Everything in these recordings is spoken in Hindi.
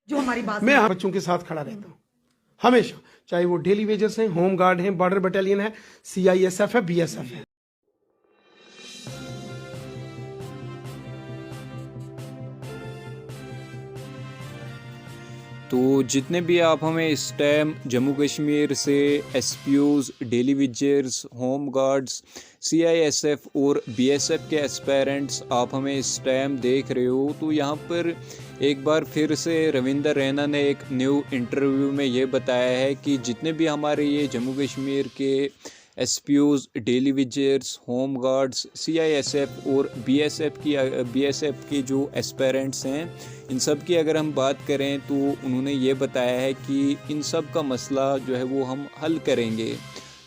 जो हमारी बात मैं बच्चों के साथ खड़ा रहता हूँ हमेशा, चाहे वो डेली वेजर्स हैं, होम गार्ड हैं, बॉर्डर बटालियन है, CISF है, BSF है। तो जितने भी आप हमें इस टाइम जम्मू कश्मीर से SPOs, daily wagers, home guards, CISF और BSF के एस्पायरेंट्स आप हमें इस टाइम देख रहे हो, तो यहाँ पर एक बार फिर से रविंदर रैना ने एक न्यू इंटरव्यू में ये बताया है कि जितने भी हमारे ये जम्मू कश्मीर के SPOs, daily wagers, home guards, CISF और BSF की जो एस्पायरेंट्स हैं, इन सब की अगर हम बात करें तो उन्होंने ये बताया है कि इन सब का मसला जो है वो हम हल करेंगे।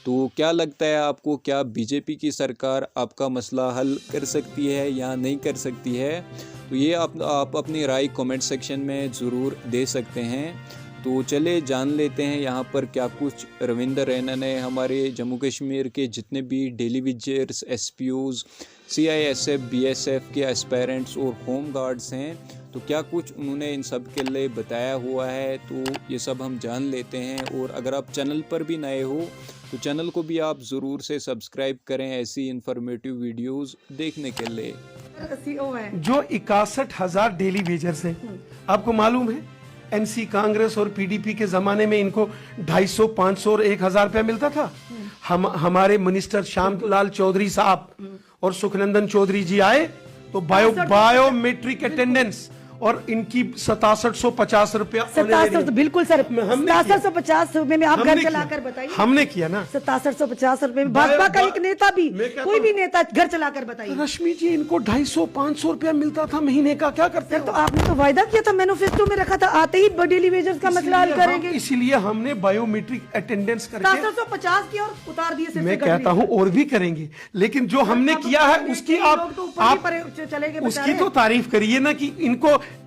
तो क्या लगता है आपको, क्या बीजेपी की सरकार आपका मसला हल कर सकती है या नहीं कर सकती है? तो ये आप अपनी राय कमेंट सेक्शन में ज़रूर दे सकते हैं। तो चले जान लेते हैं यहाँ पर क्या कुछ रविंदर रैना ने हमारे जम्मू कश्मीर के जितने भी डेली विजर्स, SPOs, CISF, BSF के एस्पायरेंट्स और होम गार्ड्स हैं, तो क्या कुछ उन्होंने इन सब के लिए बताया हुआ है, तो ये सब हम जान लेते हैं। और अगर आप चैनल पर भी नए हो तो चैनल को भी आप ज़रूर से सब्सक्राइब करें ऐसी इन्फॉर्मेटिव वीडियोस देखने के लिए। जो 61,000 डेली वेजर्स हैं, आपको मालूम है NC कांग्रेस और PDP के जमाने में इनको 250, 500 और 1,000 रुपया मिलता था। हमारे मिनिस्टर श्याम लाल चौधरी साहब और सुखनंदन चौधरी जी आए तो बायोमेट्रिक अटेंडेंस और इनकी 6750 रुपया, 6700, बिल्कुल सर, 6750 रुपए में आप घर चलाकर बताइए। हमने किया ना 6750 रुपए में भाजपा का एक नेता भी, कोई भी नेता घर चलाकर बताइए। रश्मि जी, इनको 250, 500 रुपया मिलता था महीने का, क्या करते हैं? तो आपने तो वायदा किया था, मैनिफेस्टो में रखा था, आते ही डेली वेजर्स का मसला हल करेंगे। इसीलिए हमने बायोमेट्रिक अटेंडेंस करके 6750 की और उतार दिए। मैं कहता हूं और भी करेंगे, लेकिन जो हमने किया है उसकी आप उसकी तो तारीफ करिए ना कि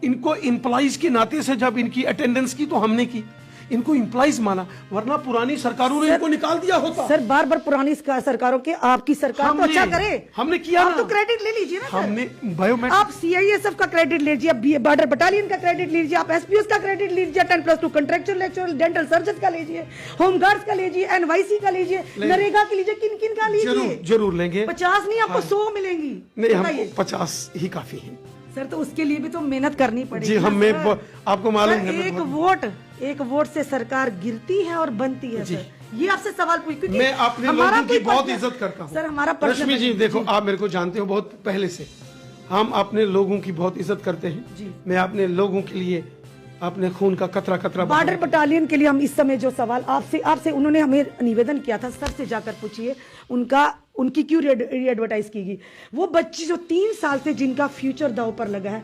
इनको एम्प्लॉइज के नाते से जब इनकी अटेंडेंस की तो हमने की, इनको एम्प्लॉइज माना, वरना पुरानी सरकारों ने इनको निकाल दिया होता। सर बार बार पुरानी सरकारों के, आपकी सरकार तो अच्छा करे, हमने किया आप तो क्रेडिट ले लीजिए ना सर। हमने बायोमेट्रिक, आप CISF का क्रेडिट लीजिए, बॉर्डर बटालियन का क्रेडिट लीजिए, आप SPOs का क्रेडिट लीजिए, 10+2 कॉन्ट्रेक्चुअल लेक्चरल डेंटल सर्जन का लीजिए, होम गार्ड्स का लीजिए, NYC का लीजिए, नरेगा का लीजिए, किन किन का लीजिए। जरूर लेंगे। 50 नहीं, आपको 100 मिलेंगी। नहीं, हमको 50 ही काफी है सर, तो उसके लिए भी तो मेहनत करनी पड़ेगी जी। आपको मालूम है एक वोट से सरकार गिरती है और बनती है सर। ये आपसे सवाल पूछ, मैं अपने लोगों की बहुत इज्जत करता हूँ सर। हमारा रश्मि जी देखो, आप मेरे को जानते हो बहुत पहले से, हम अपने लोगों की बहुत इज्जत करते हैं जी। मैं अपने लोगों के लिए अपने खून का कतरा कतरा, बॉर्डर बटालियन के लिए हम इस समय जो सवाल आपसे उन्होंने हमें निवेदन किया था, सर से जाकर पूछिए उनकी क्यों री-एडवर्टाइज की गई। वो बच्चे जो 3 साल से जिनका फ्यूचर दांव पर लगा है,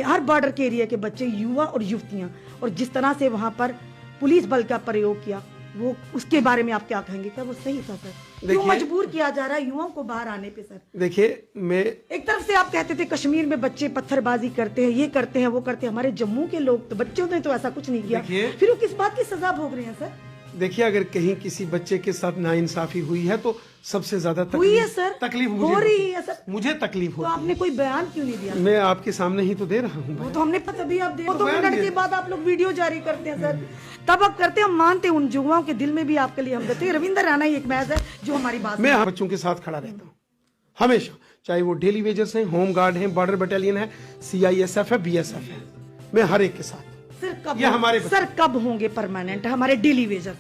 हर बॉर्डर के एरिया के बच्चे, युवा और युवतियां, और जिस तरह से वहां पर पुलिस बल का प्रयोग किया, वो उसके बारे में आप क्या कहेंगे? क्या वो सही था सर? क्यों मजबूर किया जा रहा है युवाओं को बाहर आने पे सर? देखिए, मैं एक तरफ से आप कहते थे कश्मीर में बच्चे पत्थरबाजी करते हैं, ये करते हैं, वो करते हैं, हमारे जम्मू के लोग तो बच्चों ने तो ऐसा कुछ नहीं किया, फिर वो किस बात की सजा भोग रहे हैं सर? देखिए, अगर कहीं किसी बच्चे के साथ नाइंसाफी हुई है तो सबसे ज्यादा हुई है सर, तकलीफ हो रही है सर, मुझे तकलीफ हो। तो आपने कोई बयान क्यों नहीं दिया? मैं आपके सामने ही तो दे रहा हूँ। वो तो हमने तभी आप 2 मिनट के बाद आप लोग वीडियो जारी करते हैं सर, तब आप करते हैं। हम मानते हैं उन युवाओं के दिल में भी आपके लिए हमदर्दी है। रविंदर रैना ही एक मैच है जो हमारी बात, मैं बच्चों के साथ खड़ा रहता हूँ हमेशा, चाहे वो डेली वेजर्स हैं, होम गार्ड हैं, बॉर्डर बटालियन है, CISF है, BSF है, मैं हर एक के साथ। सर कब होंगे परमानेंट हमारे डेली वेजर्स?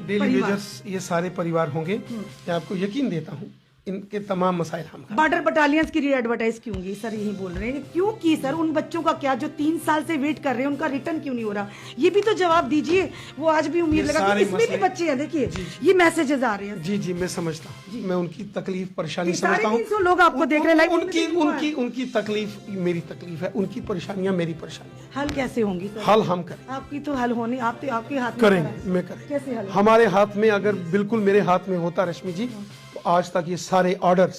डेली वेजर्स ये सारे परिवार होंगे, मैं आपको यकीन देता हूँ। इनके तमाम मसाइल हम बॉर्डर बटालियंस की री-एडवर्टाइज क्यों की सर? यही बोल रहे हैं क्यों की सर? उन बच्चों का क्या जो 3 साल से वेट कर रहे हैं, उनका रिटर्न क्यों नहीं हो रहा? ये भी तो जवाब दीजिए। वो आज भी उम्मीद लगा कि इसमें भी बच्चे हैं, देखिए ये मैसेजेस आ रहे हैं। जी मैं समझता हूँ, मैं उनकी तकलीफ परेशानी समझता हूँ। 300 लोग आपको देख रहे हैं, उनकी तकलीफ मेरी तकलीफ है, उनकी परेशानियां मेरी परेशानियां। हल कैसे होंगी? हल हम करें, आपकी तो हल होनी, आपके हाथ में करेंगे, मैं करें। कैसे हल? हमारे हाथ में, अगर बिल्कुल मेरे हाथ में होता रश्मि जी, तो आज तक ये सारे ऑर्डर्स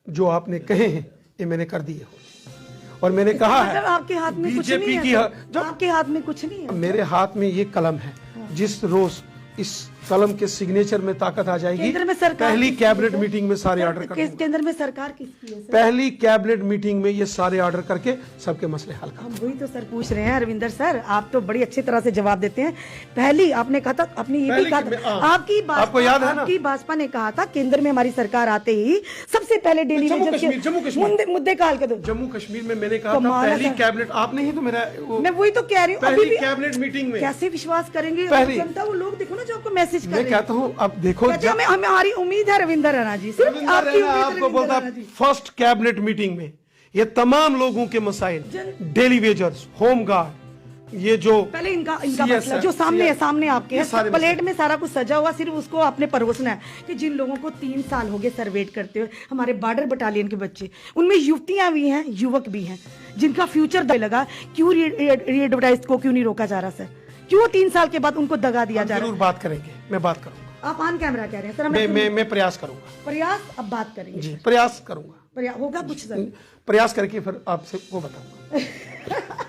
जो आपने कहे हैं ये मैंने कर दिए हो। और मैंने कहा है आपके हाथ में कुछ नहीं है, आपके हाथ में कुछ नहीं है। मेरे हाथ में ये कलम है, जिस रोज इस कलम के सिग्नेचर में ताकत आ जाएगी। केंद्र में सरकार पहली किसकी कैबिनेट है? मीटिंग में सारे ऑर्डर कर दूंगा। केंद्र में सरकार किसकी है सर? पहली कैबिनेट मीटिंग में ये सारे ऑर्डर करके सबके मसले हल कर। हम वही तो सर पूछ रहे हैं अरविंदर सर, आप तो बड़ी अच्छी तरह से जवाब देते हैं। पहली आपने कहा था, आपने ये भी कहा था, आपको याद है ना? आपकी भाजपा ने कहा था केंद्र में हमारी सरकार आते ही सबसे पहले डेली जम्मू वेजेस कश्मीर, जम्मू कश्मीर। मुद्दे का हल कर दो। जम्मू कश्मीर में मैंने कहा था कमाल है पहली सर। कैबिनेट, आपने ही तो मेरा मैं वही तो कह रही हूँ, अभी पहली भी कैबिनेट मीटिंग में कैसे विश्वास करेंगे पहली- जनता, वो लोग देखो ना जो आपको मैसेज कर मैं रहे हैं। कहता हूँ अब देखो कहते हैं, हमें हमारी उम्मीद है रविंदर राणा जी, सिर्फ रविंदर आपकी रैना उम्मीद है आपको रविंदर बोलता Rana ji. First cabinet meeting में ये तमाम लोगों के मसाइल, डेली वेजर्स, होम गार्ड, ये जो पहले इनका CSF, मसला जो सामने है, सामने आपके ये है, सारे प्लेट में सारा कुछ सजा हुआ, सिर्फ उसको आपने परोसना है। कि जिन लोगों को 3 साल हो गए सर्वेट करते हुए, हमारे बॉर्डर बटालियन के बच्चे, उनमें युवतियां भी हैं, युवक भी हैं, जिनका फ्यूचर लगा, क्यों री-एडवर्टाइज को क्यों नहीं रोका जा रहा सर? क्यों 3 साल के बाद उनको दगा दिया जा रहा जरूर है? बात करेंगे, मैं बात करूंगा, आप ऑन कैमरा कह रहे हैं सर, हमें मैं प्रयास करूंगा प्रयास अब बात करेंगे। जी, प्रयास करूंगा, होगा कुछ सर? प्रयास करके फिर आपसे वो बताऊंगा।